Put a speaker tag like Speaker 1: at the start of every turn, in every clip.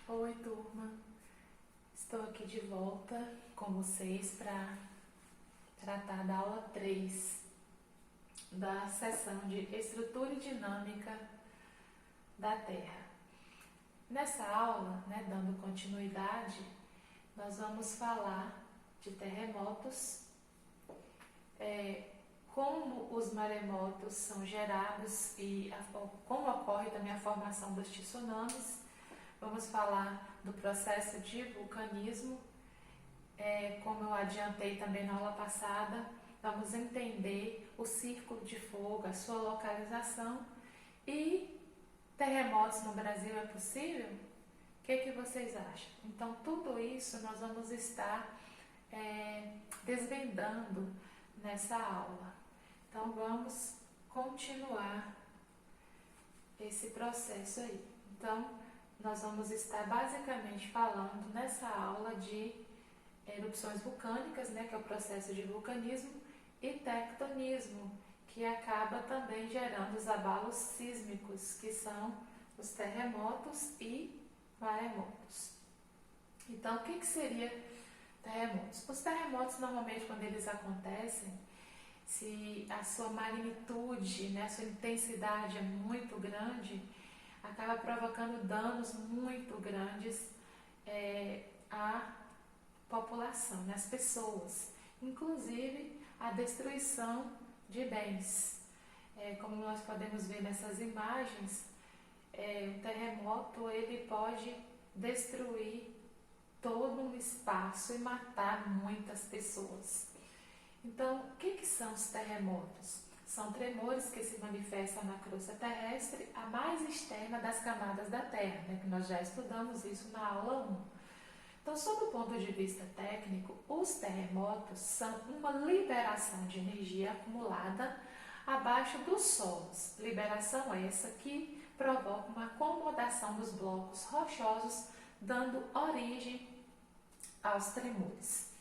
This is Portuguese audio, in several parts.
Speaker 1: Oi, turma. Estou aqui de volta com vocês para tratar da aula 3 da seção de Estrutura e Dinâmica da Terra. Nessa aula, dando continuidade, nós vamos falar de terremotos, como os maremotos são gerados e como ocorre também a formação dos tsunamis. Vamos falar do processo de vulcanismo, como eu adiantei também na aula passada, vamos entender o círculo de fogo, a sua localização e terremotos no Brasil é possível? O que vocês acham? Então, tudo isso nós vamos estar desvendando nessa aula. Então, vamos continuar esse processo aí. Então, nós vamos estar basicamente falando nessa aula de erupções vulcânicas, que é o processo de vulcanismo, e tectonismo, que acaba também gerando os abalos sísmicos, que são os terremotos e maremotos. Então, o que seria terremotos? Os terremotos, normalmente, quando eles acontecem, se a sua magnitude, a sua intensidade é muito grande, acaba provocando danos muito grandes à população, às pessoas, inclusive a destruição de bens. Como nós podemos ver nessas imagens, o terremoto ele pode destruir todo um espaço e matar muitas pessoas. Então, o que são os terremotos? São tremores que se manifestam na crosta terrestre, a mais externa das camadas da Terra, que nós já estudamos isso na aula 1. Então, sob o ponto de vista técnico, os terremotos são uma liberação de energia acumulada abaixo dos solos. Liberação essa que provoca uma acomodação dos blocos rochosos, dando origem aos tremores.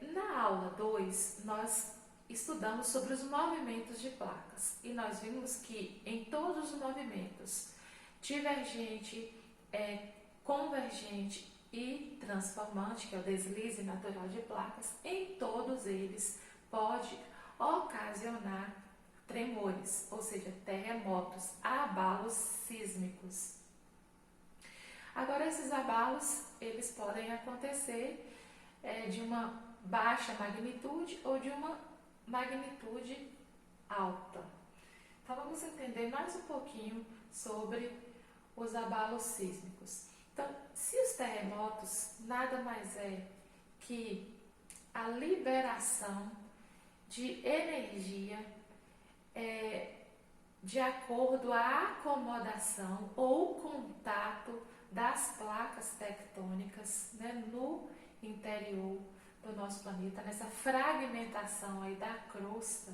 Speaker 1: Na aula 2, nós estudamos sobre os movimentos de placas e nós vimos que em todos os movimentos, divergente, convergente e transformante, que é o deslize natural de placas, em todos eles pode ocasionar tremores, ou seja, terremotos, abalos sísmicos. Agora, esses abalos, eles podem acontecer de uma baixa magnitude ou de uma magnitude alta. Então, vamos entender mais um pouquinho sobre os abalos sísmicos. Então, se os terremotos nada mais é que a liberação de energia de acordo à acomodação ou contato das placas tectônicas no interior do nosso planeta, nessa fragmentação aí da crosta.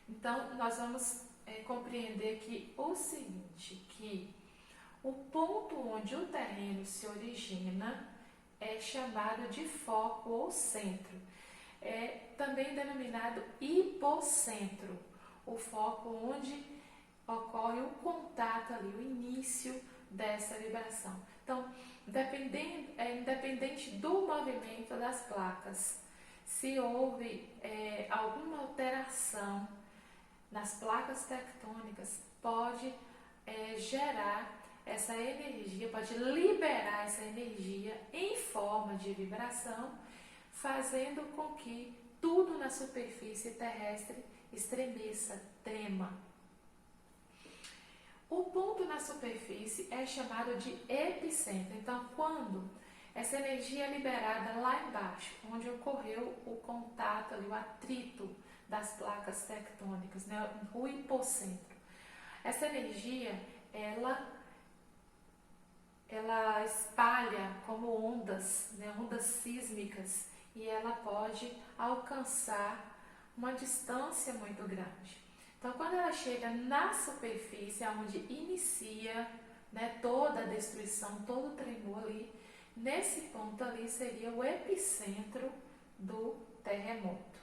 Speaker 1: Então, nós vamos compreender que o seguinte, que o ponto onde o terreno se origina é chamado de foco ou centro. É também denominado hipocentro, o foco onde ocorre o contato ali, o início dessa vibração. Então, independente do movimento das placas, se houve alguma alteração nas placas tectônicas, pode gerar essa energia, pode liberar essa energia em forma de vibração, fazendo com que tudo na superfície terrestre estremeça, trema. O ponto na superfície é chamado de epicentro. Então, quando essa energia é liberada lá embaixo, onde ocorreu o contato, o atrito das placas tectônicas, o hipocentro, essa energia, ela espalha como ondas, ondas sísmicas, e ela pode alcançar uma distância muito grande. Então, quando ela chega na superfície, onde inicia toda a destruição, todo o tremor ali, nesse ponto ali seria o epicentro do terremoto.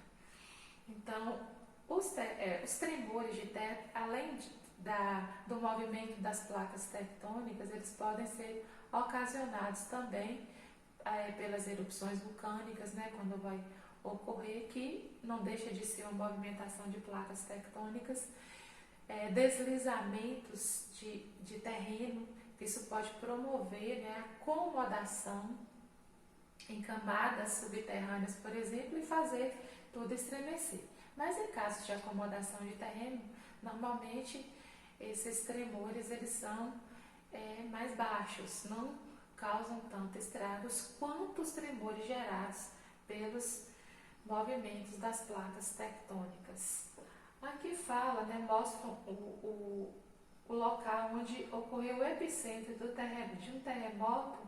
Speaker 1: Então, os tremores de terra, além do movimento das placas tectônicas, eles podem ser ocasionados também pelas erupções vulcânicas, né, quando vai ocorrer, que não deixa de ser uma movimentação de placas tectônicas, deslizamentos de terreno, isso pode promover, né, a acomodação em camadas subterrâneas, por exemplo, e fazer tudo estremecer. Mas em casos de acomodação de terreno, normalmente esses tremores eles são mais baixos, não causam tanto estragos quanto os tremores gerados pelos movimentos das placas tectônicas. Aqui fala, né, mostra o local onde ocorreu o epicentro de um terremoto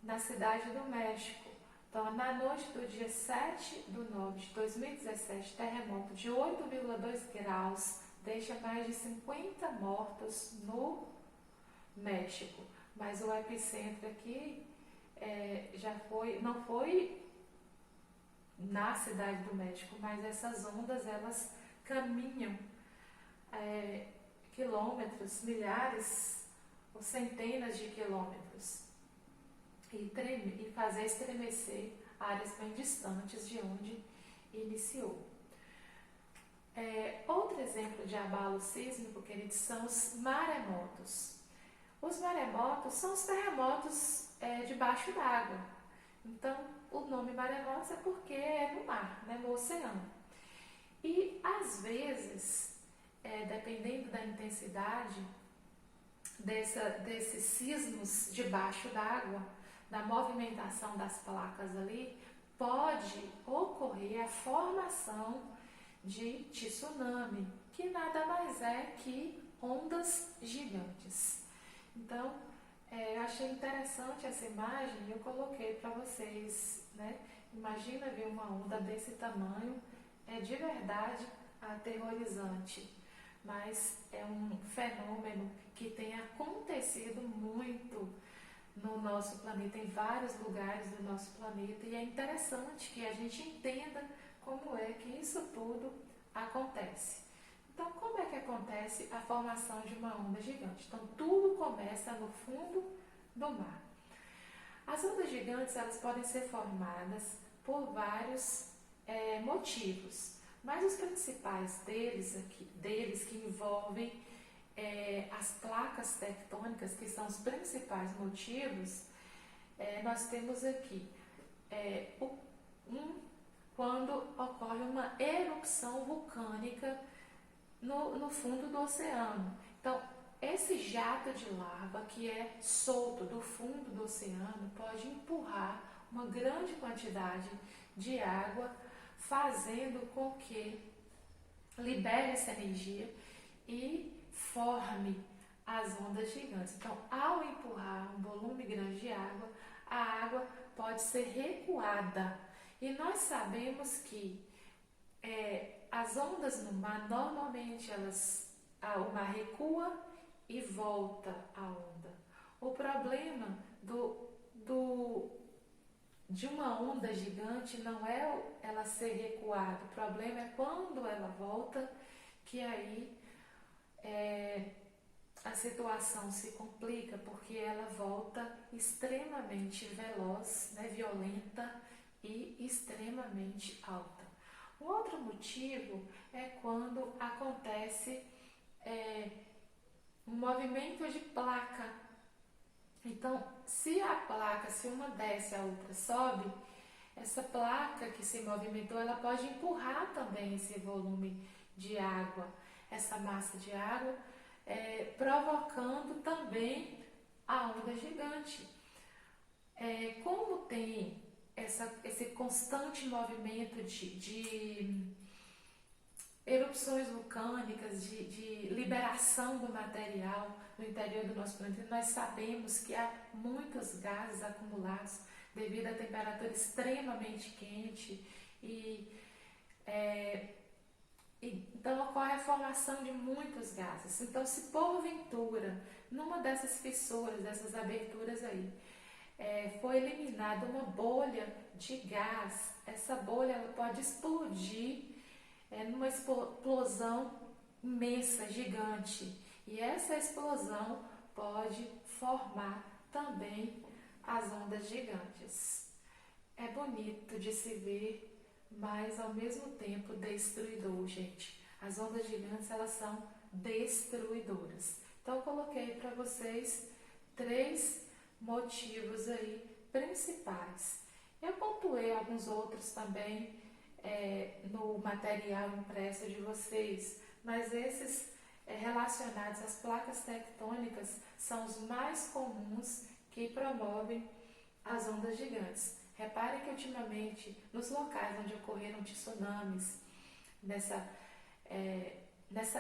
Speaker 1: na cidade do México. Então, na noite do dia 7/9/2017, terremoto de 8,2 graus deixa mais de 50 mortos no México. Mas o epicentro aqui não foi na cidade do México, mas essas ondas elas caminham quilômetros, milhares ou centenas de quilômetros e fazer estremecer áreas bem distantes de onde iniciou. Outro exemplo de abalo sísmico, queridos, são os maremotos. Os maremotos são os terremotos debaixo d'água. Então, o nome maremotos é porque é no mar, né, no oceano. E, às vezes, dependendo da intensidade desses sismos debaixo d'água, da movimentação das placas ali, pode ocorrer a formação de tsunami, que nada mais é que ondas gigantes. Então, eu achei interessante essa imagem e eu coloquei para vocês, né? Imagina ver uma onda desse tamanho, é de verdade aterrorizante, mas é um fenômeno que tem acontecido muito no nosso planeta, em vários lugares do nosso planeta, e é interessante que a gente entenda como é que isso tudo acontece. Então, como é que acontece a formação de uma onda gigante? Então, tudo começa no fundo do mar. As ondas gigantes, elas podem ser formadas por vários motivos, mas os principais deles que envolvem as placas tectônicas, que são os principais motivos, nós temos aqui quando ocorre uma erupção vulcânica no fundo do oceano. Então, esse jato de lava que é solto do fundo do oceano pode empurrar uma grande quantidade de água, fazendo com que libere essa energia e forme as ondas gigantes. Então, ao empurrar um volume grande de água, a água pode ser recuada. E nós sabemos que as ondas no mar, normalmente o mar recua e volta a onda. O problema de uma onda gigante não é ela ser recuada, o problema é quando ela volta, que aí a situação se complica, porque ela volta extremamente veloz, né, violenta e extremamente alta. Um outro motivo é quando acontece um movimento de placa. Então, se uma desce, a outra sobe, essa placa que se movimentou, ela pode empurrar também esse volume de água, essa massa de água, provocando também a onda gigante. Como tem esse constante movimento de erupções vulcânicas, de liberação do material no interior do nosso planeta, nós sabemos que há muitos gases acumulados devido à temperatura extremamente quente então ocorre a formação de muitos gases. Então, se porventura, numa dessas fissuras, dessas aberturas aí, foi eliminada uma bolha de gás, essa bolha ela pode explodir numa explosão imensa, gigante. E essa explosão pode formar também as ondas gigantes. É bonito de se ver, mas ao mesmo tempo destruidor, gente. As ondas gigantes, elas são destruidoras. Então eu coloquei para vocês 3 motivos aí principais. Eu pontuei alguns outros também no material impresso de vocês, mas esses relacionados às placas tectônicas são os mais comuns que promovem as ondas gigantes. Reparem que ultimamente, nos locais onde ocorreram tsunamis, nessa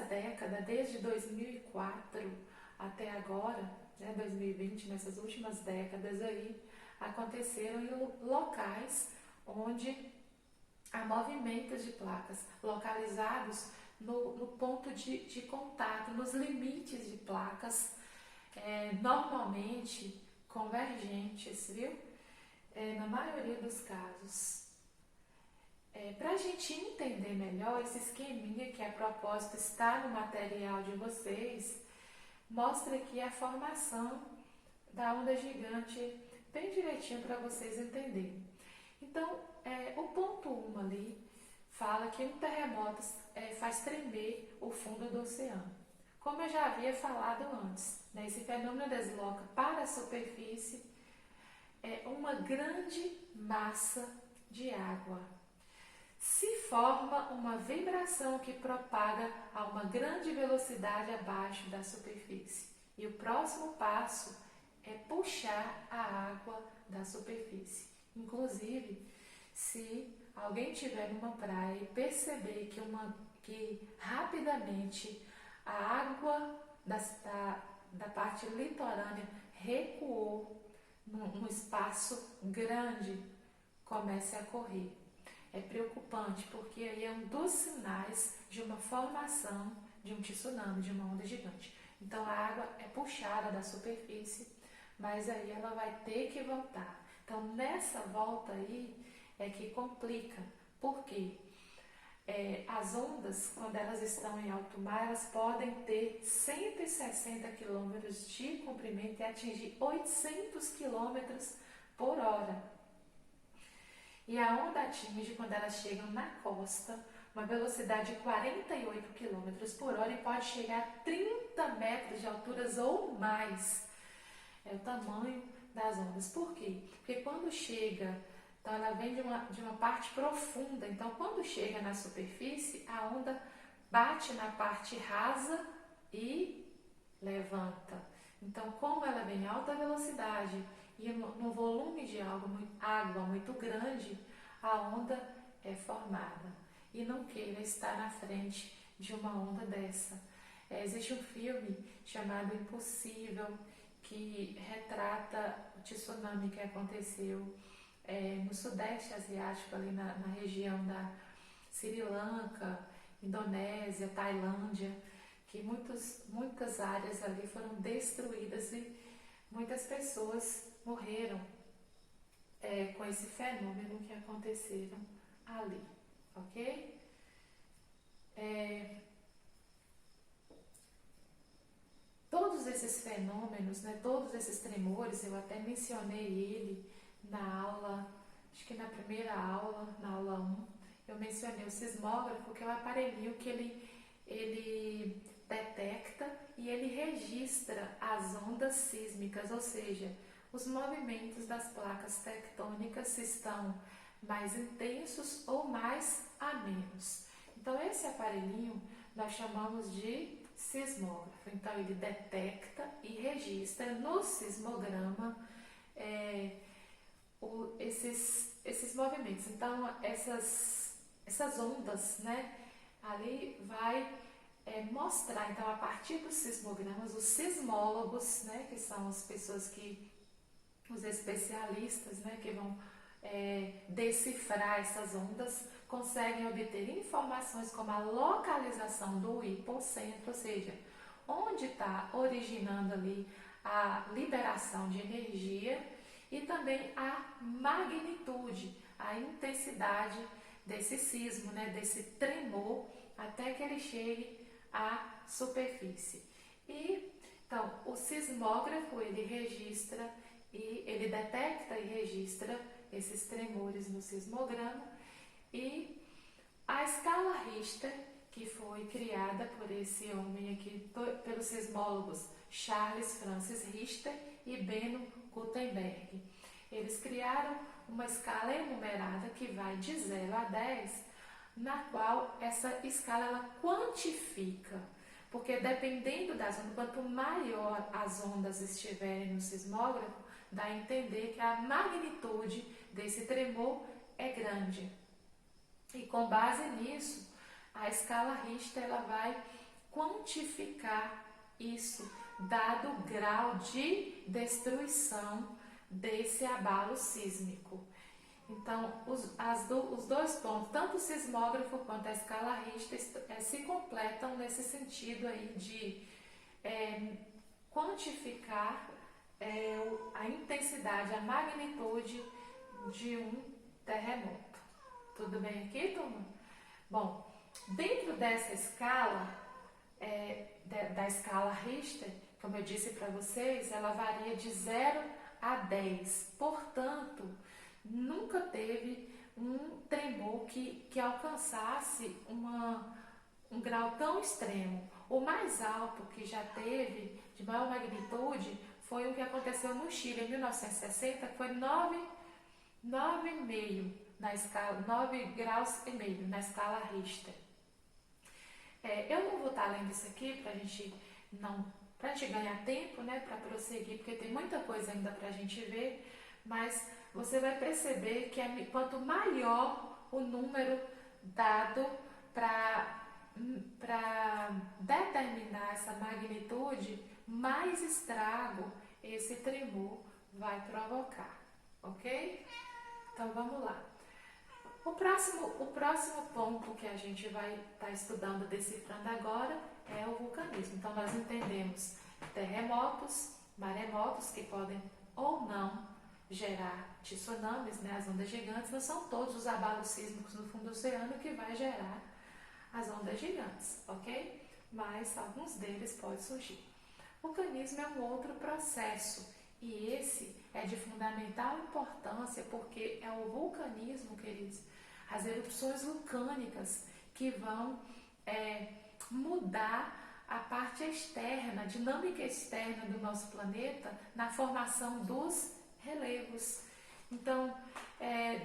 Speaker 1: década, desde 2004 até agora, 2020, nessas últimas décadas aí, aconteceram em locais onde há movimentos de placas localizados no ponto de contato, nos limites de placas, normalmente convergentes, viu? Na maioria dos casos. Para a gente entender melhor esse esqueminha que a propósito está no material de vocês, mostra aqui a formação da onda gigante bem direitinho para vocês entenderem. Então, o ponto 1 ali fala que um terremoto faz tremer o fundo do oceano. Como eu já havia falado antes, esse fenômeno desloca para a superfície uma grande massa de água. Se forma uma vibração que propaga a uma grande velocidade abaixo da superfície. E o próximo passo é puxar a água da superfície. Inclusive, se alguém estiver numa praia e perceber que rapidamente a água da parte litorânea recuou num espaço grande, comece a correr. É preocupante, porque aí é um dos sinais de uma formação de um tsunami, de uma onda gigante. Então a água é puxada da superfície, mas aí ela vai ter que voltar. Então nessa volta aí é que complica, porque as ondas, quando elas estão em alto mar, elas podem ter 160 km de comprimento e atingir 800 km por hora. E a onda atinge, quando elas chegam na costa, uma velocidade de 48 km por hora e pode chegar a 30 metros de alturas ou mais. É o tamanho das ondas. Por quê? Porque quando chega, então ela vem de uma parte profunda, então quando chega na superfície, a onda bate na parte rasa e levanta. Então, como ela vem em alta velocidade e no volume de água muito grande, a onda é formada. E não queira estar na frente de uma onda dessa. Existe um filme chamado Impossível, que retrata o tsunami que aconteceu no Sudeste Asiático, ali na região da Sri Lanka, Indonésia, Tailândia, que muitas áreas ali foram destruídas e muitas pessoas morreram com esse fenômeno que aconteceram ali, ok? Todos esses fenômenos, todos esses tremores, eu até mencionei ele na aula, acho que na primeira aula, na aula 1, eu mencionei o sismógrafo, que é o aparelhinho que ele detecta e ele registra as ondas sísmicas, ou seja, os movimentos das placas tectônicas, se estão mais intensos ou mais a menos. Então esse aparelhinho nós chamamos de sismógrafo. Então ele detecta e registra no sismograma esses movimentos. Então essas ondas, ali vai mostrar. Então a partir dos sismogramas, os sismólogos, que são as pessoas os especialistas, que vão decifrar essas ondas, conseguem obter informações como a localização do hipocentro, ou seja, onde está originando ali a liberação de energia, e também a magnitude, a intensidade desse sismo, desse tremor, até que ele chegue à superfície. E então o sismógrafo ele registra e ele detecta e registra esses tremores no sismograma, e a escala Richter, que foi criada por esse homem aqui, pelos sismólogos Charles Francis Richter e Benno Gutenberg. Eles criaram uma escala enumerada que vai de 0 a 10, na qual essa escala ela quantifica, porque dependendo das ondas, quanto maior as ondas estiverem no sismógrafo, dá a entender que a magnitude desse tremor é grande. E com base nisso, a escala Richter ela vai quantificar isso, dado o grau de destruição desse abalo sísmico. Então, os dois pontos, tanto o sismógrafo quanto a escala Richter, se completam nesse sentido aí de quantificar a intensidade, a magnitude de um terremoto. Tudo bem aqui, turma? Bom, dentro dessa escala, da escala Richter, como eu disse para vocês, ela varia de 0 a 10. Portanto, nunca teve um tremor que alcançasse um grau tão extremo. O mais alto que já teve, de maior magnitude, foi o que aconteceu no Chile em 1960, que foi 9,5 na escala, 9 graus e meio na escala Richter. Eu não vou estar lendo isso aqui para a gente ganhar tempo, né, para prosseguir, porque tem muita coisa ainda para a gente ver, mas você vai perceber que quanto maior o número dado para determinar essa magnitude, mais estrago esse tremor vai provocar, ok? Então vamos lá. O próximo ponto que a gente vai estar estudando, decifrando agora, é o vulcanismo. Então nós entendemos terremotos, maremotos, que podem ou não gerar tsunamis, né, as ondas gigantes. Não são todos os abalos sísmicos no fundo do oceano que vai gerar as ondas gigantes, ok? Mas alguns deles podem surgir. O vulcanismo é um outro processo, e esse é de fundamental importância, porque é o vulcanismo, queridos, as erupções vulcânicas, que vão mudar a parte externa, a dinâmica externa do nosso planeta na formação dos relevos. Então,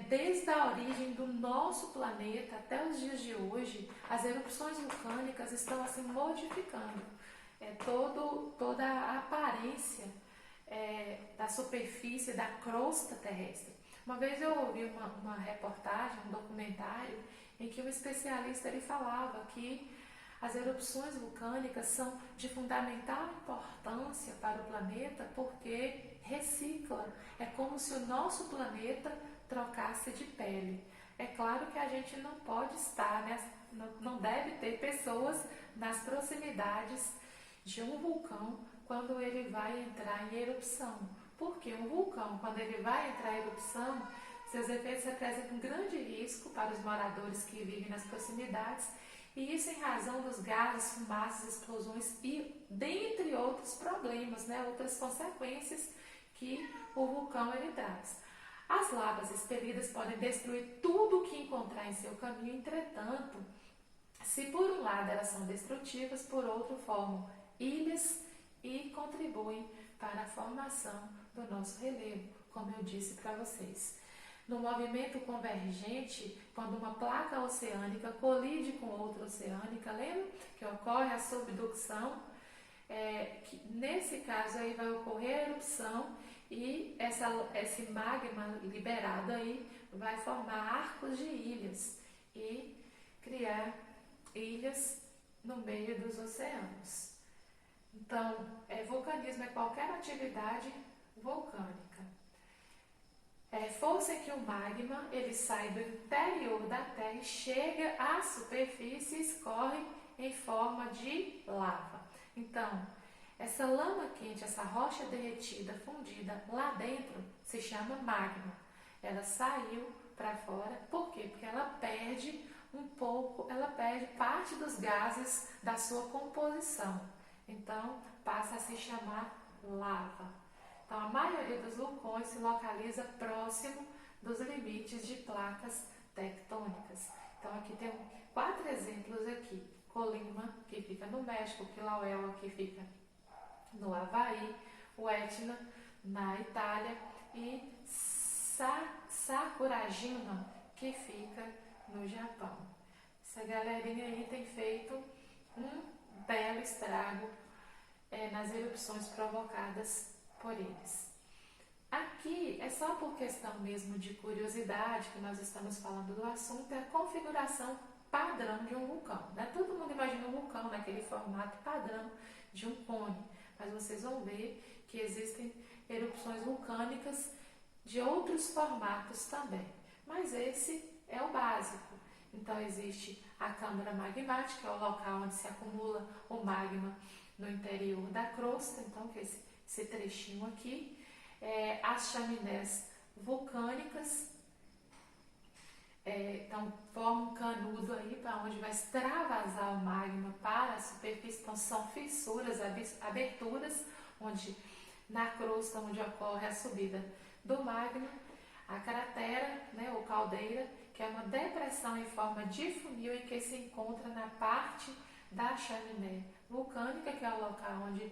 Speaker 1: desde a origem do nosso planeta até os dias de hoje, as erupções vulcânicas estão assim modificando toda a aparência da superfície, da crosta terrestre. Uma vez eu ouvi uma reportagem, um documentário, em que um especialista ele falava que as erupções vulcânicas são de fundamental importância para o planeta porque recicla. É como se o nosso planeta trocasse de pele. É claro que a gente não pode estar, né, não deve ter pessoas nas proximidades de um vulcão quando ele vai entrar em erupção. Porque um vulcão, quando ele vai entrar em erupção, seus efeitos representam um grande risco para os moradores que vivem nas proximidades, e isso em razão dos gases, fumaças, explosões e dentre outros problemas, né, outras consequências que o vulcão ele traz. As lavas expelidas podem destruir tudo o que encontrar em seu caminho, entretanto, se por um lado elas são destrutivas, por outro formam ilhas e contribuem para a formação do nosso relevo, como eu disse para vocês. No movimento convergente, quando uma placa oceânica colide com outra oceânica, lembra que ocorre a subducção? Nesse caso aí vai ocorrer a erupção e esse magma liberado aí vai formar arcos de ilhas e criar ilhas no meio dos oceanos. Então, vulcanismo é qualquer atividade vulcânica. Força em que o magma ele sai do interior da Terra e chega à superfície e escorre em forma de lava. Então, essa lama quente, essa rocha derretida, fundida lá dentro, se chama magma. Ela saiu para fora, por quê? Porque ela perde um pouco, ela perde parte dos gases da sua composição. Então, passa a se chamar lava. Então, a maioria dos vulcões se localiza próximo dos limites de placas tectônicas. Então, aqui tem 4 exemplos aqui. Colima, que fica no México, Kilauea, que fica no Havaí, o Etna, na Itália, e Sakurajima, que fica no Japão. Essa galerinha aí tem feito um belo estrago nas erupções provocadas por eles. Aqui é só por questão mesmo de curiosidade que nós estamos falando do assunto, é a configuração padrão de um vulcão. Né? Todo mundo imagina um vulcão naquele formato padrão de um cone, mas vocês vão ver que existem erupções vulcânicas de outros formatos também. Mas esse é o básico. Então existe a câmara magmática, que é o local onde se acumula o magma no interior da crosta, então que é esse trechinho aqui. As chaminés vulcânicas, então forma um canudo aí para onde vai extravasar o magma para a superfície, então são fissuras, aberturas, onde na crosta onde ocorre a subida do magma. A cratera, né, ou caldeira, que é uma depressão em forma de funil e que se encontra na parte da chaminé vulcânica, que é o local onde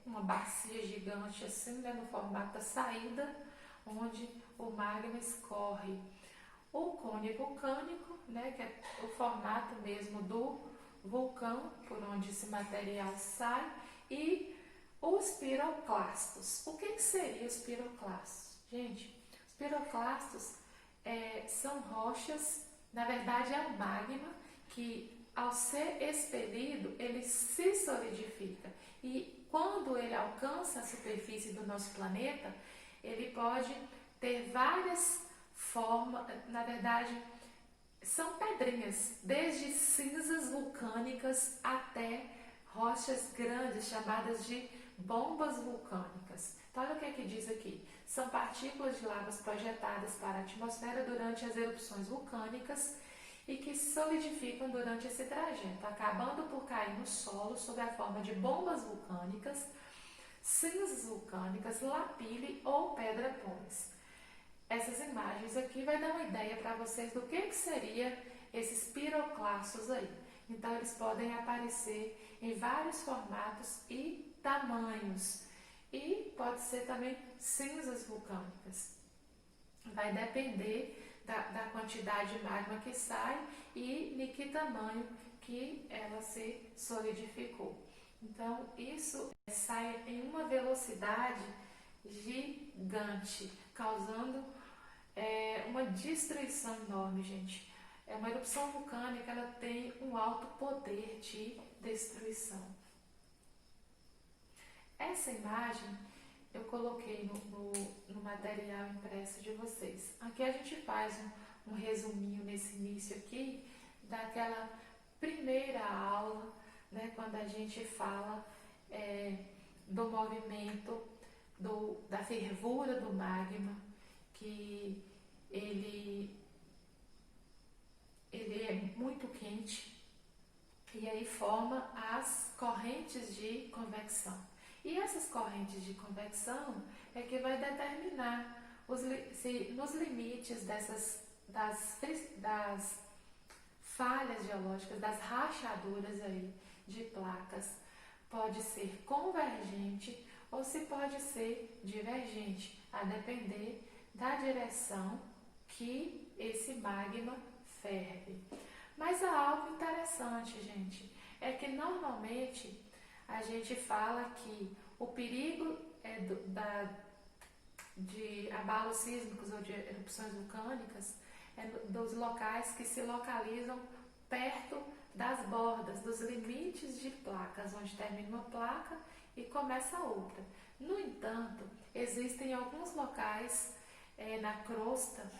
Speaker 1: uma bacia gigante assim, né, no formato da saída, onde o magma escorre. O cone vulcânico, né, que é o formato mesmo do vulcão, por onde esse material sai, e os piroclastos. O que seriam os piroclastos? Gente, os piroclastos são rochas, na verdade é um magma que ao ser expelido, ele se solidifica e quando ele alcança a superfície do nosso planeta, ele pode ter várias formas, na verdade são pedrinhas, desde cinzas vulcânicas até rochas grandes chamadas de bombas vulcânicas. Então, olha o que é que diz aqui. São partículas de lavas projetadas para a atmosfera durante as erupções vulcânicas e que se solidificam durante esse trajeto, acabando por cair no solo sob a forma de bombas vulcânicas, cinzas vulcânicas, lapilli ou pedra-póis. Essas imagens aqui vai dar uma ideia para vocês do que seria esses piroclastos aí. Então, eles podem aparecer em vários formatos e tamanhos. E pode ser também cinzas vulcânicas. Vai depender da quantidade de magma que sai e de que tamanho que ela se solidificou. Então, isso sai em uma velocidade gigante, causando uma destruição enorme, gente. Uma erupção vulcânica, ela tem um alto poder de destruição. Essa imagem eu coloquei no material impresso de vocês. Aqui a gente faz um resuminho nesse início aqui, daquela primeira aula, né, quando a gente fala do movimento, da fervura do magma, que ele é muito quente e aí forma as correntes de convecção. E essas correntes de convecção é que vai determinar nos limites das falhas geológicas, das rachaduras aí de placas, pode ser convergente ou se pode ser divergente, a depender da direção que esse magma ferve. Mas há algo interessante, gente, é que normalmente a gente fala que o perigo de abalos sísmicos ou de erupções vulcânicas é dos locais que se localizam perto das bordas, dos limites de placas, onde termina uma placa e começa a outra. No entanto, existem alguns locais na crosta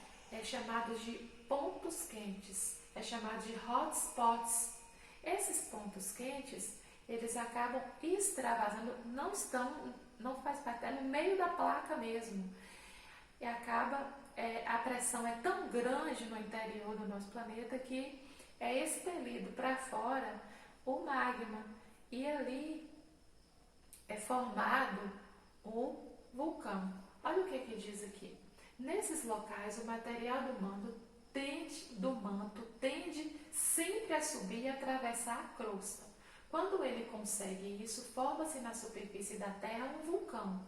Speaker 1: chamados de pontos quentes, chamados de hotspots. Esses pontos quentes, eles acabam extravasando, não faz parte, é no meio da placa mesmo, e acaba a pressão é tão grande no interior do nosso planeta que é expelido para fora o magma e ali é formado o vulcão. Olha o que diz aqui. Nesses locais, o material do manto tende sempre a subir e atravessar a crosta. Quando ele consegue isso, forma-se na superfície da Terra um vulcão.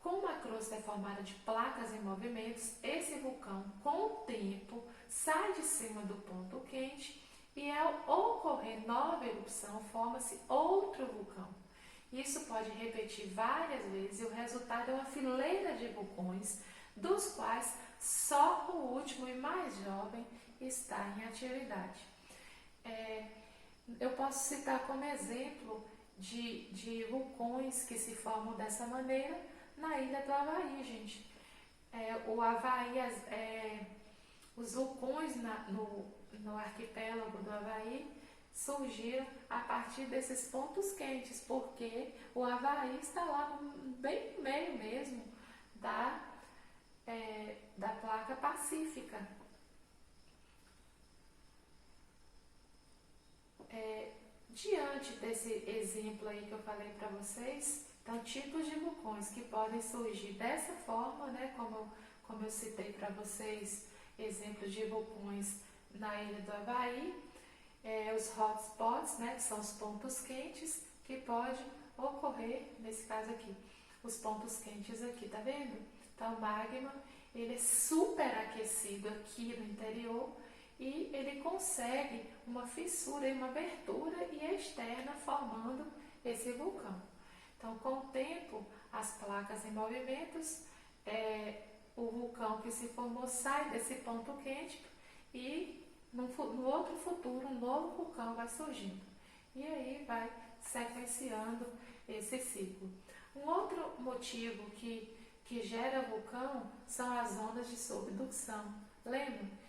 Speaker 1: Como a crosta é formada de placas em movimentos, esse vulcão, com o tempo, sai de cima do ponto quente e, ao ocorrer nova erupção, forma-se outro vulcão. Isso pode repetir várias vezes e o resultado é uma fileira de vulcões, dos quais só o último e mais jovem está em atividade. Eu posso citar como exemplo de vulcões que se formam dessa maneira na ilha do Havaí, gente. O Havaí, os vulcões no arquipélago do Havaí surgiram a partir desses pontos quentes, porque o Havaí está lá bem no meio mesmo da placa pacífica. Diante desse exemplo aí que eu falei para vocês, então tipos de vulcões que podem surgir dessa forma, né, como eu citei para vocês, exemplos de vulcões na ilha do Havaí, os hotspots, né, que são os pontos quentes, que pode ocorrer, nesse caso aqui, os pontos quentes aqui, tá vendo? Então o magma, ele é superaquecido aqui no interior e ele consegue uma fissura e uma abertura e externa formando esse vulcão. Então com o tempo, as placas em movimentos, o vulcão que se formou sai desse ponto quente e no outro futuro um novo vulcão vai surgindo. E aí vai sequenciando esse ciclo. Um outro motivo que gera vulcão são as ondas de subdução. Lembra?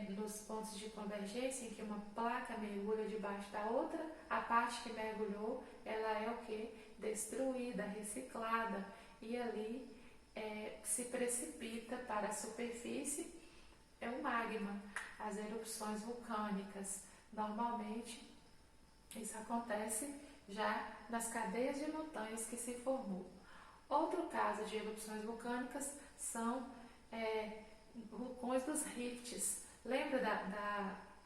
Speaker 1: Nos pontos de convergência em que uma placa mergulha debaixo da outra, a parte que mergulhou, ela é o que? Destruída, reciclada, e ali se precipita para a superfície o magma, as erupções vulcânicas. Normalmente isso acontece já nas cadeias de montanhas que se formou. Outro caso de erupções vulcânicas são vulcões dos rifts. Lembra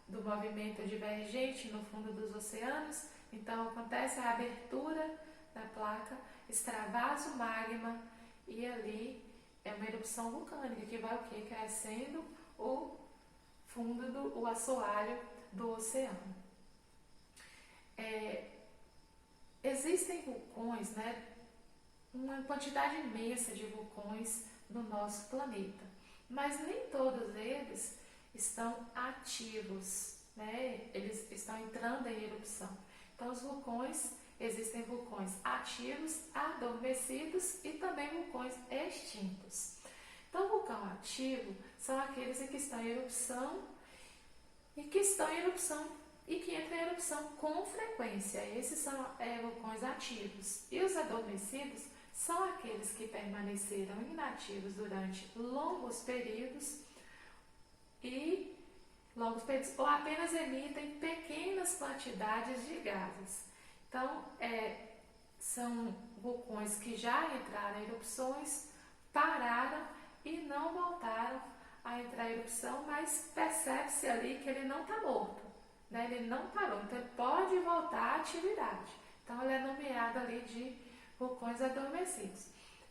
Speaker 1: do movimento divergente no fundo dos oceanos? Então acontece a abertura da placa, extravasa o magma e ali é uma erupção vulcânica que vai o quê? Crescendo o fundo o assoalho do oceano. Existem vulcões, né? Uma quantidade imensa de vulcões no nosso planeta, mas nem todos eles estão ativos, né? Eles estão entrando em erupção. Então existem vulcões ativos, adormecidos e também vulcões extintos. Então, vulcão ativo são aqueles que estão em erupção e que entram em erupção com frequência. Esses são vulcões ativos. E os adormecidos são aqueles que permaneceram inativos durante longos períodos ou apenas emitem pequenas quantidades de gases. Então, são vulcões que já entraram em erupções, pararam e não voltaram a entrar em erupção, mas percebe-se ali que ele não está morto, né? Ele não parou, então ele pode voltar à atividade. Então ele é nomeado ali de vulcões adormecidos.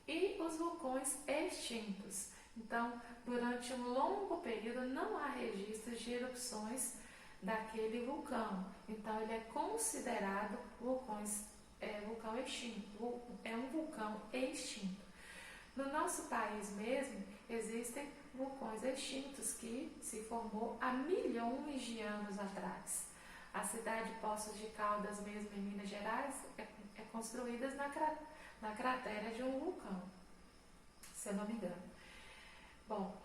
Speaker 1: E os vulcões extintos. Então, durante um longo período não há registros de erupções daquele vulcão. Então ele é considerado vulcão extinto, é um vulcão extinto. No nosso país mesmo, existem vulcões extintos que se formou há milhões de anos atrás. A cidade de Poços de Caldas, mesmo em Minas Gerais, é construída na cratera de um vulcão, se eu não me engano. Bom,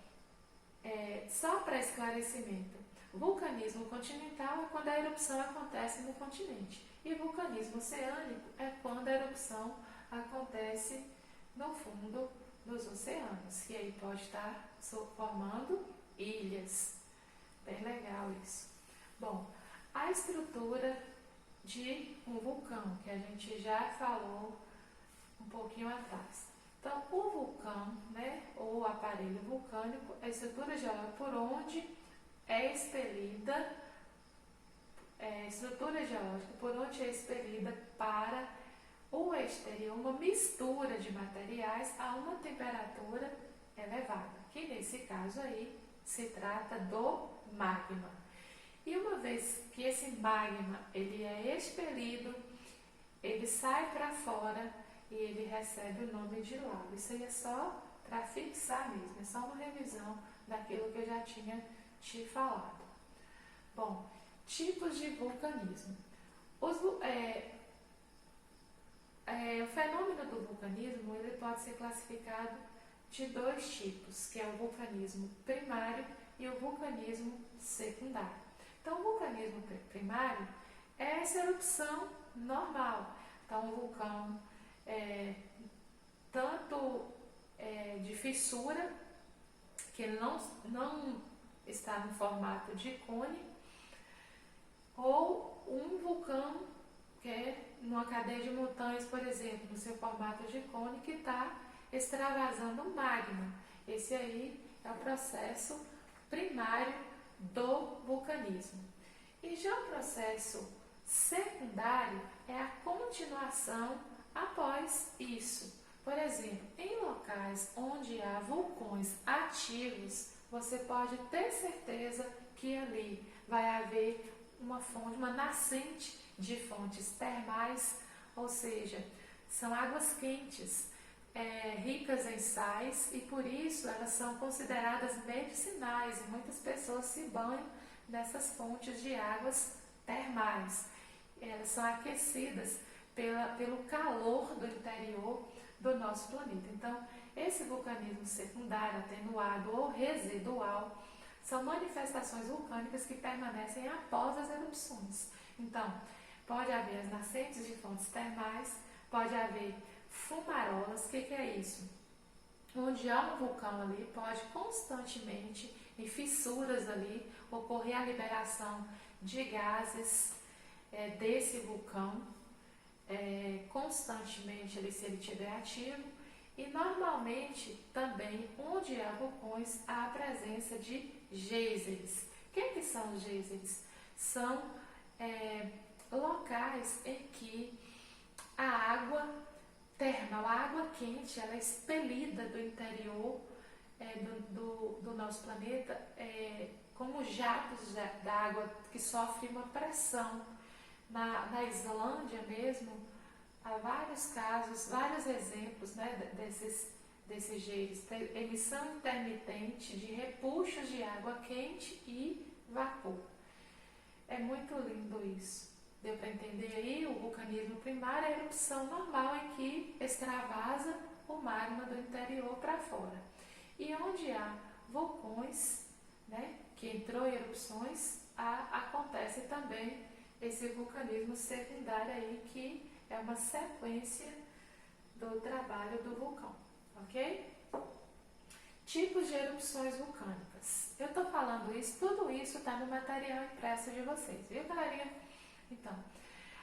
Speaker 1: só para esclarecimento, vulcanismo continental é quando a erupção acontece no continente, e vulcanismo oceânico é quando a erupção acontece no fundo dos oceanos, que aí pode estar formando ilhas. Bem legal isso. Bom, a estrutura de um vulcão, que a gente já falou um pouquinho atrás. Então, o vulcão, né, ou o aparelho vulcânico, a estrutura geológica por onde é expelida, para o exterior, uma mistura de materiais a uma temperatura elevada, que nesse caso aí se trata do magma. E uma vez que esse magma ele é expelido, ele sai para fora e ele recebe o nome de lago. Isso aí é só para fixar mesmo, é só uma revisão daquilo que eu já tinha te falado. Bom, tipos de vulcanismo. O fenômeno do vulcanismo ele pode ser classificado de dois tipos, que é o vulcanismo primário e o vulcanismo secundário. Então, o vulcanismo primário é essa erupção normal. Então, o vulcão tanto de fissura, que ele não está no formato de cone, ou um vulcão que é numa cadeia de montanhas, por exemplo, no seu formato de cone, que está extravasando magma. Esse aí é o processo primário do vulcanismo. E já o processo secundário é a continuação após isso. Por exemplo, em locais onde há vulcões ativos, você pode ter certeza que ali vai haver uma nascente de fontes termais, ou seja, são águas quentes, ricas em sais, e por isso elas são consideradas medicinais e muitas pessoas se banham nessas fontes de águas termais. Elas são aquecidas pelo calor do interior do nosso planeta. Então, esse vulcanismo secundário, atenuado ou residual são manifestações vulcânicas que permanecem após as erupções. Então, pode haver as nascentes de fontes termais, pode haver fumarolas. O que é isso? Onde há um vulcão ali, pode constantemente, em fissuras ali, ocorrer a liberação de gases desse vulcão, constantemente ali, se ele estiver ativo. E normalmente também, onde há vulcões, há a presença de geysers. O que são os geysers? São locais em que a água termal, a água quente, ela é expelida do interior do nosso planeta como jatos d'água que sofrem uma pressão. Na Islândia mesmo, há vários casos, vários exemplos, né, desses geysers. Tem emissão intermitente de repuxos de água quente e vapor. É muito lindo isso. Deu para entender aí? O vulcanismo primário é a erupção normal em que extravasa o magma do interior para fora. E onde há vulcões, né, que entrou em erupções, acontece também esse vulcanismo secundário aí, que é uma sequência do trabalho do vulcão, ok? Tipos de erupções vulcânicas. Eu estou falando isso, tudo isso está no material impresso de vocês, viu, galerinha? Então,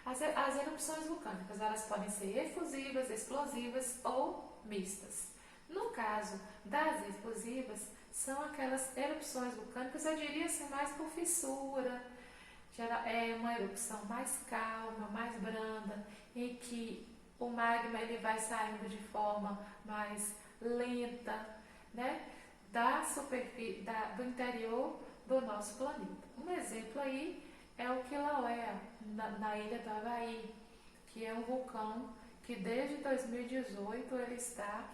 Speaker 1: as erupções vulcânicas, elas podem ser efusivas, explosivas ou mistas. No caso das efusivas, são aquelas erupções vulcânicas, eu diria assim, mais por fissura. É uma erupção mais calma, mais branda, em que o magma ele vai saindo de forma mais lenta, né, da superfície, do interior do nosso planeta. Um exemplo aí é o Kilauea, na ilha do Havaí, que é um vulcão que desde 2018 ele está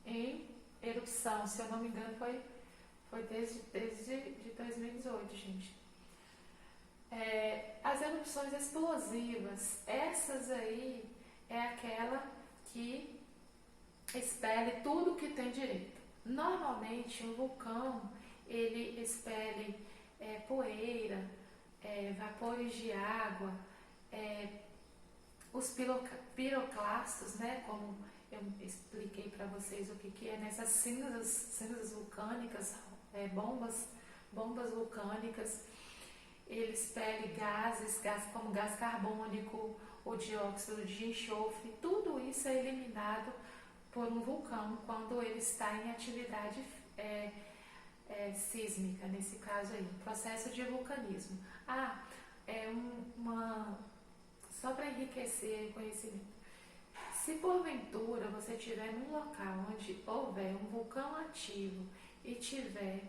Speaker 1: em erupção. Se eu não me engano, foi desde 2018, gente. As erupções explosivas, essas aí é aquela que expele tudo que tem direito. Normalmente um vulcão ele expele poeira, vapores de água, os piroclastos, né, como eu expliquei para vocês o que é nessas cinzas vulcânicas, bombas vulcânicas. Eles expelem gases como gás carbônico, o dióxido de enxofre, tudo isso é eliminado por um vulcão quando ele está em atividade sísmica, nesse caso aí, processo de vulcanismo. Só para enriquecer o conhecimento, se porventura você estiver num local onde houver um vulcão ativo e tiver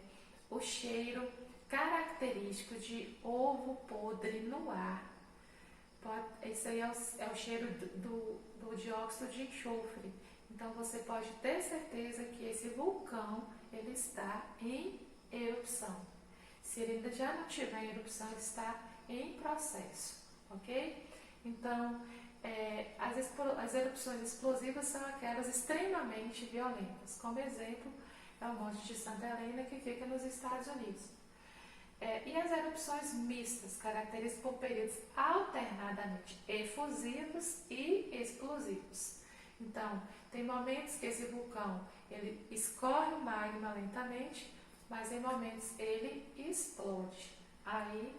Speaker 1: o cheiro característico de ovo podre no ar, esse aí é o cheiro do dióxido de enxofre. Então você pode ter certeza que esse vulcão ele está em erupção. Se ele ainda já não estiver em erupção, ele está em processo, ok? Então, as erupções explosivas são aquelas extremamente violentas. Como exemplo, é o Monte de Santa Helena, que fica nos Estados Unidos. E as erupções mistas, caracterizadas por períodos alternadamente efusivos e explosivos. Então, tem momentos que esse vulcão ele escorre o magma lentamente, mas em momentos ele explode. Aí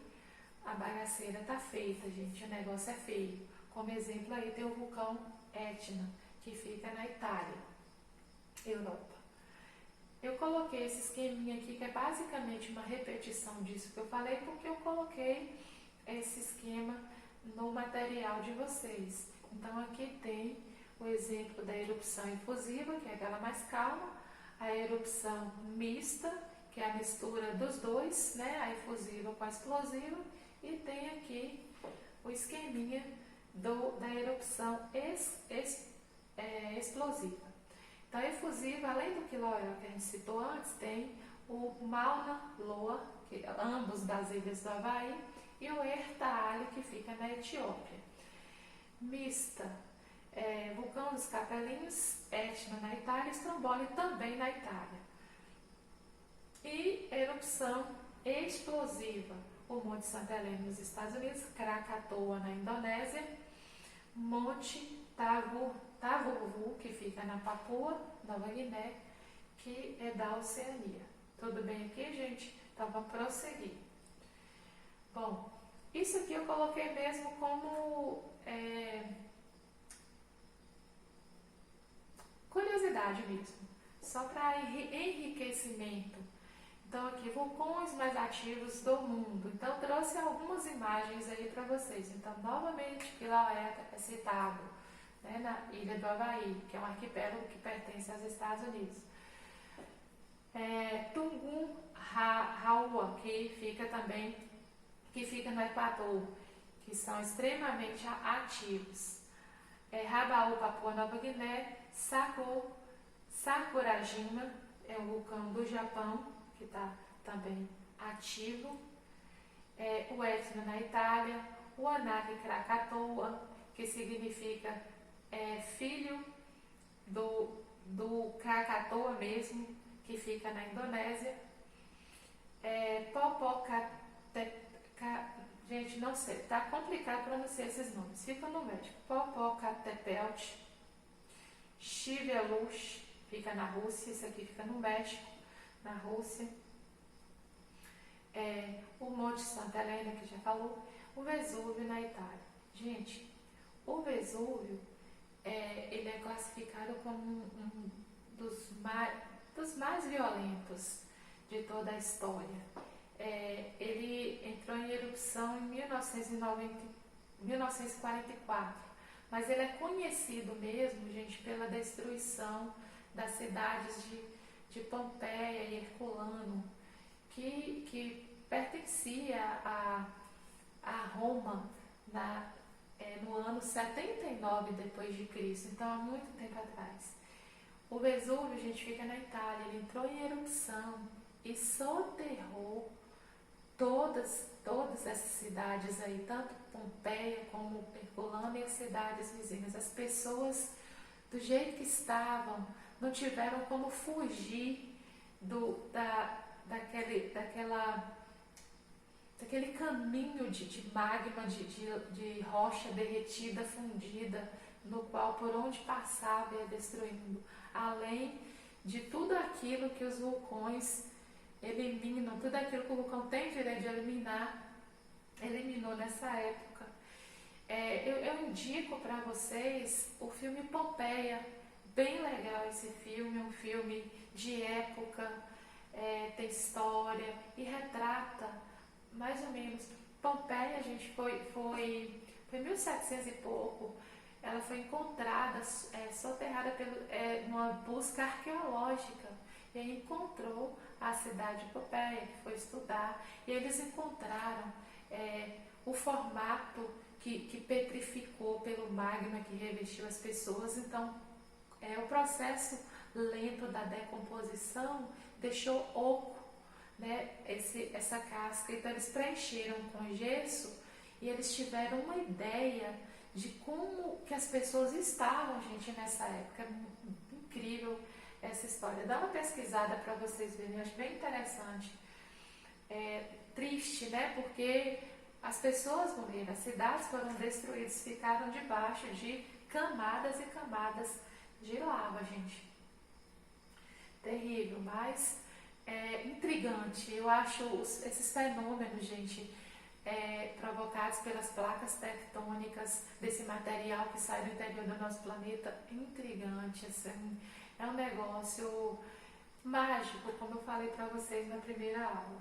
Speaker 1: a bagaceira tá feita, gente, o negócio é feio. Como exemplo aí tem o vulcão Etna, que fica na Itália, Europa. Eu coloquei esse esqueminha aqui, que é basicamente uma repetição disso que eu falei, porque eu coloquei esse esquema no material de vocês. Então aqui tem o exemplo da erupção efusiva, que é aquela mais calma, a erupção mista, que é a mistura dos dois, né, a efusiva com a explosiva, e tem aqui o esqueminha da erupção explosiva. Então, a efusiva, além do quiloel que a gente citou antes, tem o Mauna Loa, que ambos das ilhas do Havaí, e o Ertaale, que fica na Etiópia. Mista, vulcão dos Capelinhos, Etna na Itália, Stromboli também na Itália. E erupção explosiva, o Monte Santa Helena nos Estados Unidos, Krakatoa na Indonésia, Monte Tavurvu, que fica na Papua Nova Guiné, que é da Oceania. Tudo bem aqui, gente? Então vamos prosseguir. Bom, isso aqui eu coloquei mesmo como curiosidade mesmo, só para enriquecimento. Então aqui, vulcões mais ativos do mundo. Então trouxe algumas imagens aí para vocês. Então novamente Kilauea é citado, né, na ilha do Havaí, que é um arquipélago que pertence aos Estados Unidos. Tungun Haua, que fica no Equador, que são extremamente ativos. Rabaul, Papua Nova Guiné, Sakurajima, é um vulcão do Japão, que está também ativo. O Etna na Itália, o Anak Krakatoa, que significa filho do Krakatoa mesmo, que fica na Indonésia. Gente, não sei, tá complicado pronunciar esses nomes, fica no México. Popocatépetl, Chiveluch, fica na Rússia, isso aqui fica no México, na Rússia. O Monte Santa Helena, que já falou, o Vesúvio na Itália. Gente, o Vesúvio, ele é classificado como um dos mais violentos de toda a história. Ele entrou em erupção em 1944, mas ele é conhecido mesmo, gente, pela destruição das cidades de Pompeia e Herculano, que pertencia a Roma no ano 79 depois de Cristo, então há muito tempo atrás. O Vesúvio, gente, fica na Itália. Ele entrou em erupção e soterrou todas essas cidades aí, tanto Pompeia como Herculano e as cidades vizinhas. As pessoas, do jeito que estavam, não tiveram como fugir daquele caminho de magma, de rocha derretida, fundida, no qual por onde passava ia destruindo, além de tudo aquilo que os vulcões eliminam, tudo aquilo que o vulcão tem direito de eliminar, eliminou nessa época. Eu indico para vocês o filme Pompeia, bem legal esse filme, um filme de época, tem história e retrata mais ou menos. Pompeia, gente, foi 1700 e pouco. Ela foi encontrada, soterrada numa busca arqueológica, e aí encontrou a cidade de Pompeia, que foi estudar, e eles encontraram o formato que petrificou pelo magma que revestiu as pessoas. Então, o processo lento da decomposição deixou oco, né, essa casca. Então, eles preencheram com gesso e eles tiveram uma ideia de como que as pessoas estavam, gente, nessa época. É incrível essa história. Dá uma pesquisada para vocês verem, eu acho bem interessante. Triste, né, porque as pessoas morreram, as cidades foram destruídas, ficaram debaixo de camadas e camadas de lava, gente. Terrível, mas intrigante. Eu acho esses fenômenos, gente, provocados pelas placas tectônicas desse material que sai do interior do nosso planeta, intrigante, assim, é um negócio mágico, como eu falei para vocês na primeira aula.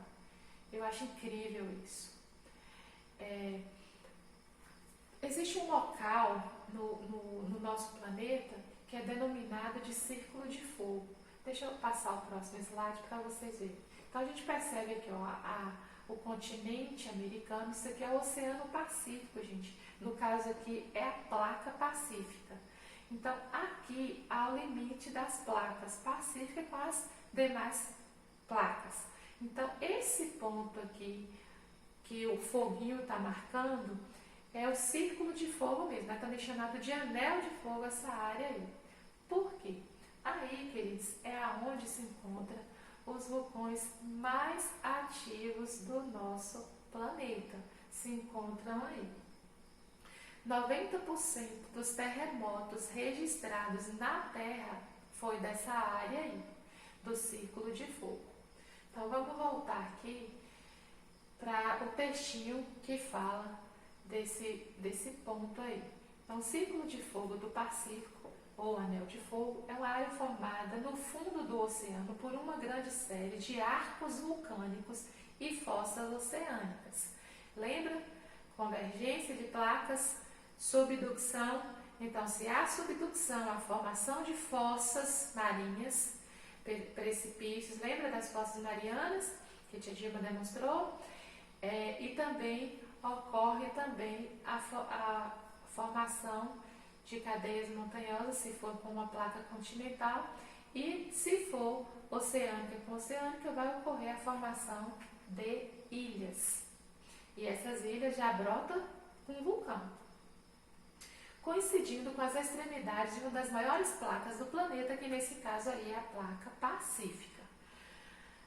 Speaker 1: Eu acho incrível isso. Existe um local no nosso planeta que é denominado de Círculo de Fogo. Deixa eu passar o próximo slide para vocês verem. Então a gente percebe aqui, ó, o continente americano, isso aqui é o Oceano Pacífico, gente. No caso aqui é a placa pacífica. Então aqui há o limite das placas pacíficas com as demais placas. Então esse ponto aqui que o foguinho está marcando é o círculo de fogo mesmo, também chamado de anel de fogo essa área aí. Por quê? Aí, queridos, é aonde se encontra os vulcões mais ativos do nosso planeta. Se encontram aí. 90% dos terremotos registrados na Terra foi dessa área aí, do Círculo de Fogo. Então, vamos voltar aqui para o textinho que fala desse ponto aí. Então, o Círculo de Fogo do Pacífico, ou Anel de Fogo, é uma área formada no fundo do oceano por uma grande série de arcos vulcânicos e fossas oceânicas. Lembra? Convergência de placas, subducção. Então, se há subducção, a formação de fossas marinhas, precipícios, lembra das fossas marianas, que a tia Dilma demonstrou? E também ocorre também a formação de cadeias montanhosas, se for com uma placa continental, e se for oceânica com oceânica, vai ocorrer a formação de ilhas. E essas ilhas já brotam com um vulcão, coincidindo com as extremidades de uma das maiores placas do planeta, que nesse caso aí é a placa pacífica.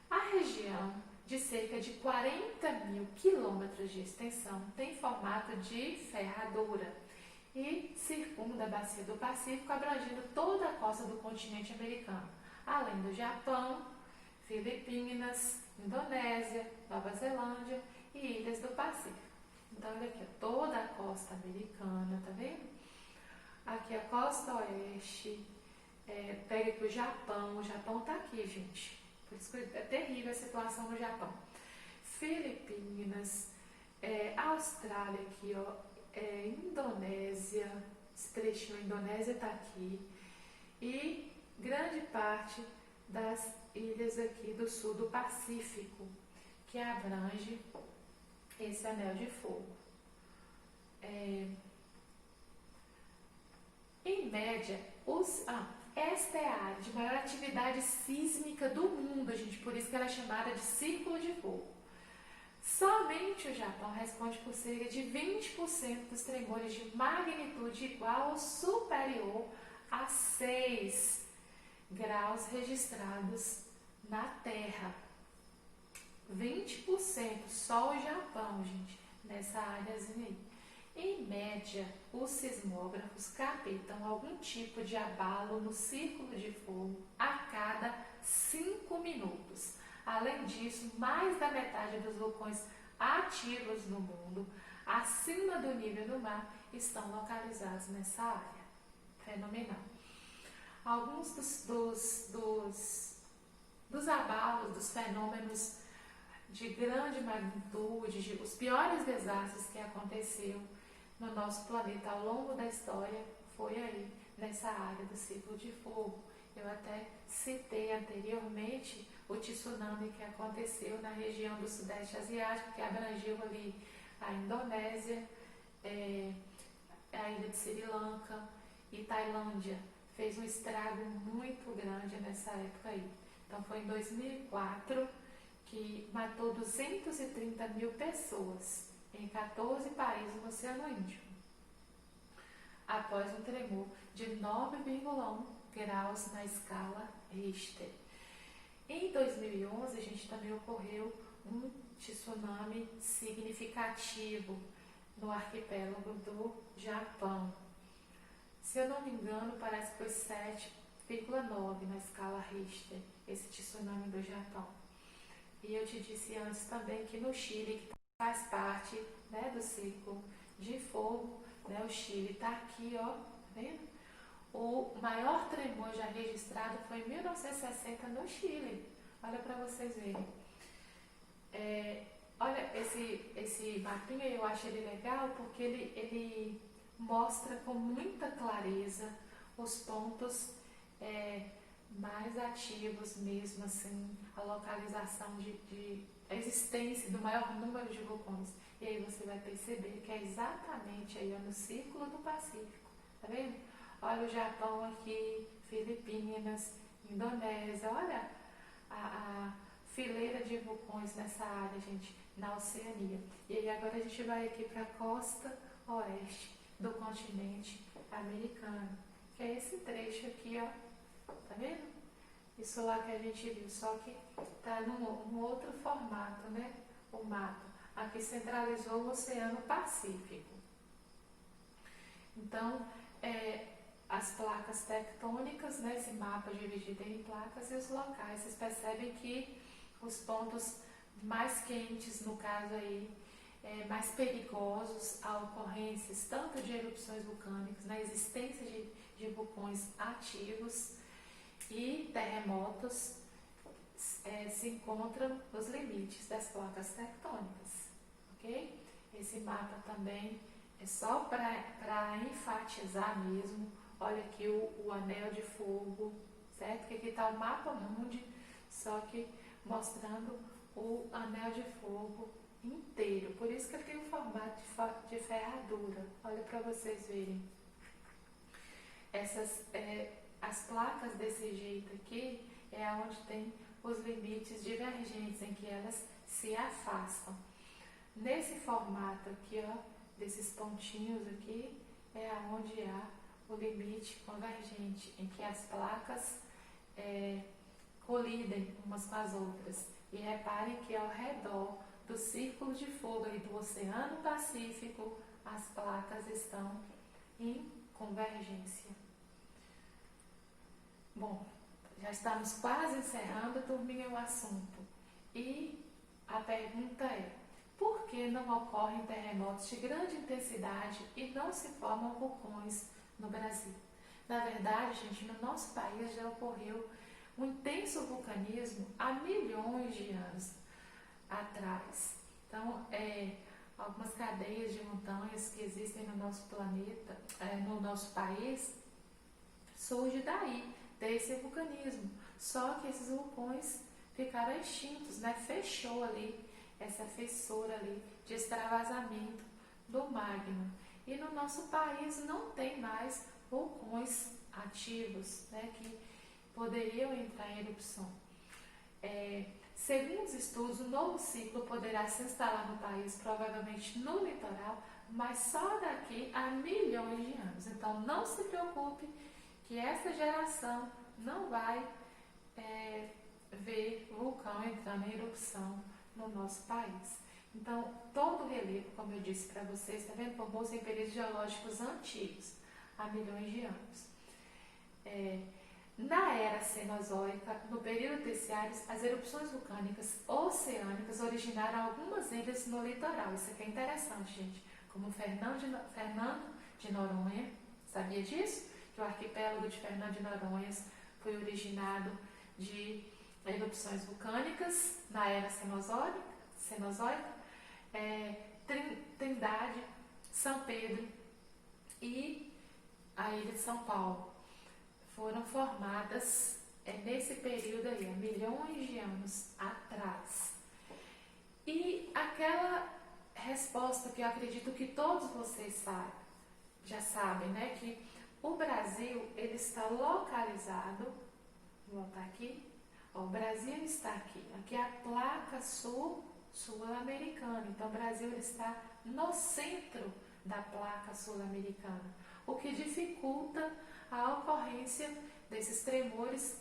Speaker 1: A região de cerca de 40 mil quilômetros de extensão tem formato de ferradura e circunda a bacia do Pacífico, abrangendo toda a costa do continente americano, além do Japão, Filipinas, Indonésia, Nova Zelândia e ilhas do Pacífico. Então, olha aqui, toda a costa americana, tá vendo? Aqui a costa oeste, pega aqui o Japão tá aqui, gente. Por isso que é terrível a situação no Japão. Filipinas, Austrália aqui, ó, Indonésia, esse trechinho, a Indonésia está aqui, e grande parte das ilhas aqui do sul do Pacífico, que abrange esse anel de fogo. Em média, esta é a área de maior atividade sísmica do mundo, gente, por isso que ela é chamada de Círculo de Fogo. Somente o Japão responde por cerca de 20% dos tremores de magnitude igual ou superior a 6 graus registrados na Terra. 20%, só o Japão, gente, nessa áreazinha aí. Em média, os sismógrafos captam algum tipo de abalo no círculo de fogo a cada 5 minutos. Além disso, mais da metade dos vulcões ativos no mundo, acima do nível do mar, estão localizados nessa área. Fenomenal. Alguns dos abalos, dos fenômenos de grande magnitude, os piores desastres que aconteceu no nosso planeta ao longo da história, foi aí, nessa área do ciclo de fogo. Eu até citei anteriormente o tsunami que aconteceu na região do Sudeste Asiático, que abrangiu ali a Indonésia, a ilha de Sri Lanka e Tailândia. Fez um estrago muito grande nessa época aí. Então foi em 2004 que matou 230 mil pessoas em 14 países no Oceano Índico, após um tremor de 9,1 graus na escala Richter. Em 2011, a gente também ocorreu um tsunami significativo no arquipélago do Japão. Se eu não me engano, parece que foi 7,9 na escala Richter, esse tsunami do Japão. E eu te disse antes também que no Chile, que faz parte, né, do ciclo de fogo, né, o Chile está aqui, ó, tá vendo? O maior tremor já registrado foi em 1960 no Chile. Olha para vocês verem. Olha, esse mapinha eu acho ele legal porque ele mostra com muita clareza os pontos mais ativos mesmo, assim, a localização de existência do maior número de vulcões. E aí você vai perceber que é exatamente aí no Círculo do Pacífico, tá vendo? Olha o Japão aqui, Filipinas, Indonésia, olha a fileira de vulcões nessa área, gente, na Oceania. E aí agora a gente vai aqui para a costa oeste do continente americano, que é esse trecho aqui, ó, tá vendo? Isso lá que a gente viu, só que tá num outro formato, né? O mapa. Aqui centralizou o Oceano Pacífico. Então, as placas tectônicas, né? Esse mapa dividido em placas e os locais. Vocês percebem que os pontos mais quentes, no caso aí, mais perigosos a ocorrências tanto de erupções vulcânicas, na existência de vulcões ativos e terremotos, se encontram nos limites das placas tectônicas, ok? Esse mapa também é só para enfatizar mesmo. Olha aqui o anel de fogo, certo? Que aqui está o mapa mundi, só que mostrando o anel de fogo inteiro. Por isso que ele tem um formato de ferradura. Olha para vocês verem. As placas desse jeito aqui é onde tem os limites divergentes, em que elas se afastam. Nesse formato aqui, ó, desses pontinhos aqui, é onde há o limite convergente, em que as placas colidem umas com as outras. E reparem que ao redor do círculo de fogo e do Oceano Pacífico, as placas estão em convergência. Bom, já estamos quase encerrando, turminha, o assunto. E a pergunta é: por que não ocorrem terremotos de grande intensidade e não se formam vulcões no Brasil? Na verdade, gente, no nosso país já ocorreu um intenso vulcanismo há milhões de anos atrás. Então, algumas cadeias de montanhas que existem no nosso planeta, no nosso país, surge daí, desse vulcanismo. Só que esses vulcões ficaram extintos, né? Fechou ali essa fissura ali de extravasamento do magma. E no nosso país não tem mais vulcões ativos, né, que poderiam entrar em erupção. Segundo os estudos, o novo ciclo poderá se instalar no país, provavelmente no litoral, mas só daqui a milhões de anos. Então não se preocupe que essa geração não vai ver vulcão entrando em erupção no nosso país. Então, todo o relevo, como eu disse para vocês, está vendo? Formou-se em períodos geológicos antigos, há milhões de anos. Na era Cenozoica, no período terciário, as erupções vulcânicas oceânicas originaram algumas ilhas no litoral. Isso aqui é interessante, gente. Como Fernando de Noronha, sabia disso? Que o arquipélago de Fernando de Noronha foi originado de erupções vulcânicas na era Cenozoica. Trindade, São Pedro e a ilha de São Paulo foram formadas nesse período aí, há milhões de anos atrás. E aquela resposta que eu acredito que todos vocês já sabem, né, que o Brasil, ele está localizado, vou botar aqui, o Brasil está aqui é a placa sul-americana, então o Brasil ele está no centro da placa sul-americana, o que dificulta a ocorrência desses tremores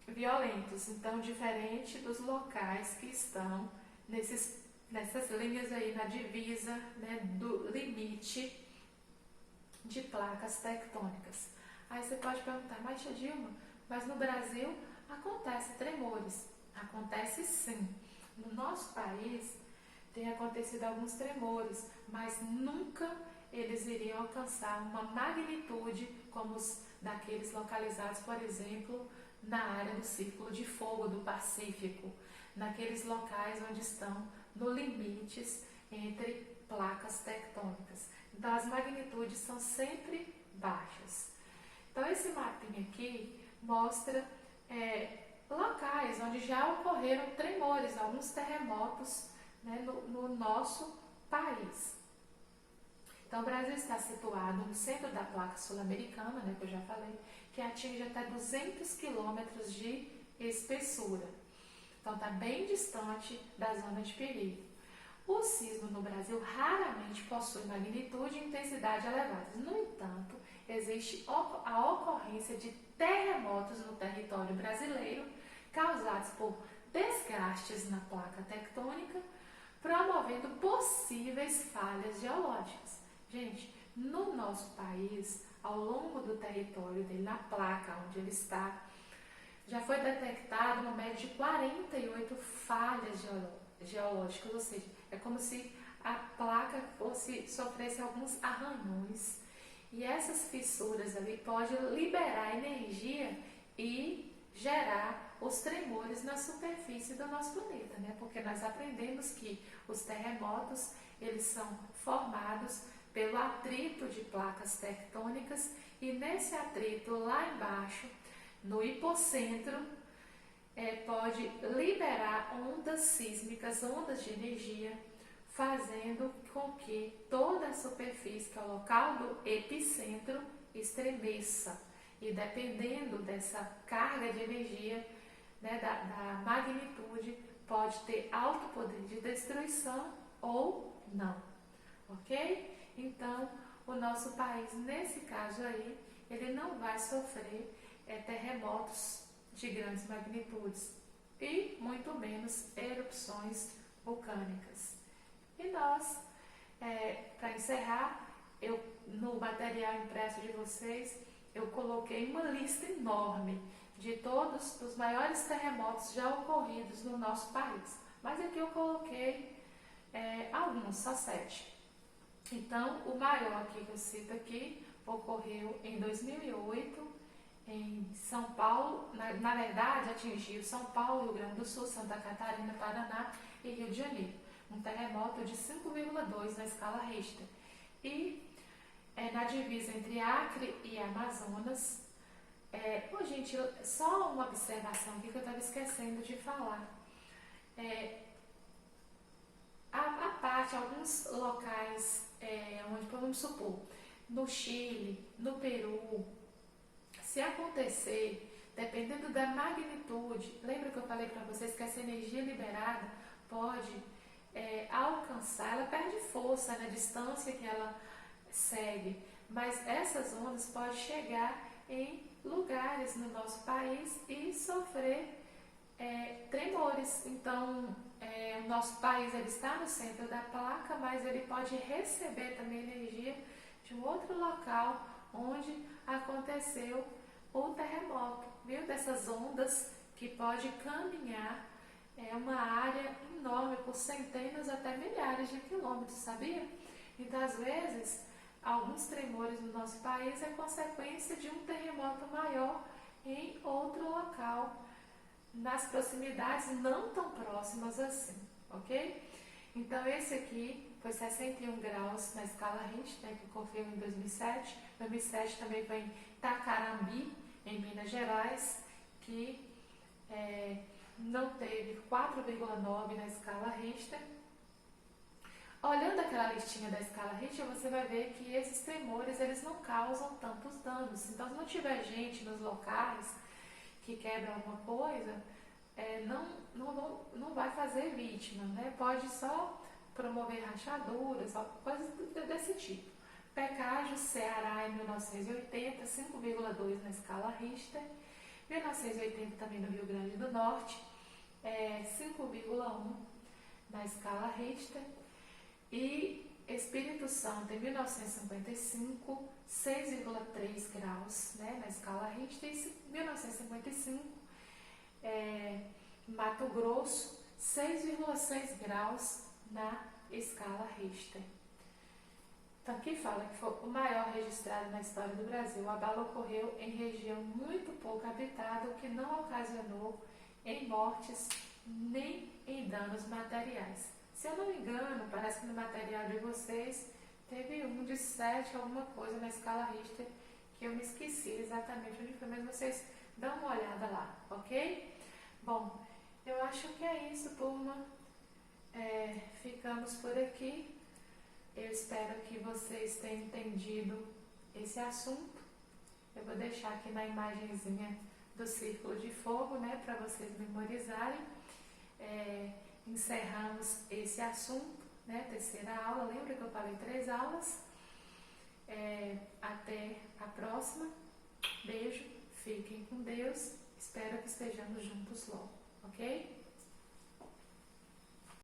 Speaker 1: violentos, então diferente dos locais que estão nessas linhas aí na divisa, né, do limite de placas tectônicas. Aí você pode perguntar, mas tia Dilma, mas no Brasil acontece tremores? Acontece sim. No nosso país tem acontecido alguns tremores, mas nunca eles iriam alcançar uma magnitude como os daqueles localizados, por exemplo, na área do Círculo de Fogo do Pacífico, naqueles locais onde estão no limites entre placas tectônicas. Então as magnitudes são sempre baixas. Então esse mapinha aqui mostra locais onde já ocorreram tremores, alguns terremotos, né, no nosso país. Então o Brasil está situado no centro da placa sul-americana, né, que eu já falei, que atinge até 200 quilômetros de espessura. Então está bem distante da zona de perigo. O sismo no Brasil raramente possui magnitude e intensidade elevadas. No entanto, existe a ocorrência de terremotos no território brasileiro causados por desgastes na placa tectônica, promovendo possíveis falhas geológicas. Gente, no nosso país, ao longo do território dele, na placa onde ele está, já foi detectado uma média de 48 falhas geológicas, ou seja, é como se a placa sofresse alguns arranhões. E essas fissuras ali podem liberar energia e gerar os tremores na superfície do nosso planeta, né? Porque nós aprendemos que os terremotos, eles são formados pelo atrito de placas tectônicas e nesse atrito lá embaixo, no hipocentro, pode liberar ondas sísmicas, ondas de energia, fazendo com que toda a superfície, que é o local do epicentro, estremeça. E dependendo dessa carga de energia, né, da magnitude, pode ter alto poder de destruição ou não, ok? Então, o nosso país, nesse caso aí, ele não vai sofrer terremotos de grandes magnitudes e muito menos erupções vulcânicas. E nós, para encerrar, no material impresso de vocês, eu coloquei uma lista enorme de todos os maiores terremotos já ocorridos no nosso país. Mas aqui eu coloquei alguns, só 7. Então, o maior aqui que eu cito aqui ocorreu em 2008, em São Paulo, na verdade atingiu São Paulo, Rio Grande do Sul, Santa Catarina, Paraná e Rio de Janeiro. Um terremoto de 5,2 na escala Richter. E na divisa entre Acre e Amazonas, gente, só uma observação aqui que eu estava esquecendo de falar. Alguns locais onde, vamos supor, no Chile, no Peru, se acontecer, dependendo da magnitude, lembra que eu falei para vocês que essa energia liberada pode alcançar, ela perde força na distância que ela segue, mas essas ondas podem chegar em lugares no nosso país e sofrer tremores. Então, o nosso país ele está no centro da placa, mas ele pode receber também energia de um outro local onde aconteceu o terremoto, viu? Dessas ondas que pode caminhar uma área enorme por centenas até milhares de quilômetros, sabia? Então, às vezes, alguns tremores no nosso país é consequência de um terremoto maior em outro local, nas proximidades não tão próximas assim, ok? Então, esse aqui foi 61 graus na escala Richter, que ocorreu em 2007. 2007 também foi em Tacarambi, em Minas Gerais, que não teve 4,9 na escala Richter. Olhando aquela listinha da escala Richter, você vai ver que esses tremores eles não causam tantos danos. Então, se não tiver gente nos locais que quebra alguma coisa, não vai fazer vítima, né? Pode só promover rachaduras, coisas desse tipo. Pecágio, Ceará, em 1980, 5,2 na escala Richter. 1980 também no Rio Grande do Norte, 5,1 na escala Richter. E Espírito Santo, em 1955, 6,3 graus, né, na escala Richter. E 1955, Mato Grosso, 6,6 graus na escala Richter. Então, aqui fala que foi o maior registrado na história do Brasil. O abalo ocorreu em região muito pouco habitada, o que não ocasionou em mortes nem em danos materiais. Se eu não me engano, parece que no material de vocês teve um de 7, alguma coisa na escala Richter, que eu me esqueci exatamente onde foi, mas vocês dão uma olhada lá, ok? Bom, eu acho que é isso, turma. Ficamos por aqui. Eu espero que vocês tenham entendido esse assunto. Eu vou deixar aqui na imagenzinha do círculo de fogo, né, para vocês memorizarem. Encerramos esse assunto, né, terceira aula. Lembra que eu falei 3 aulas? Até a próxima. Beijo, fiquem com Deus. Espero que estejamos juntos logo, ok?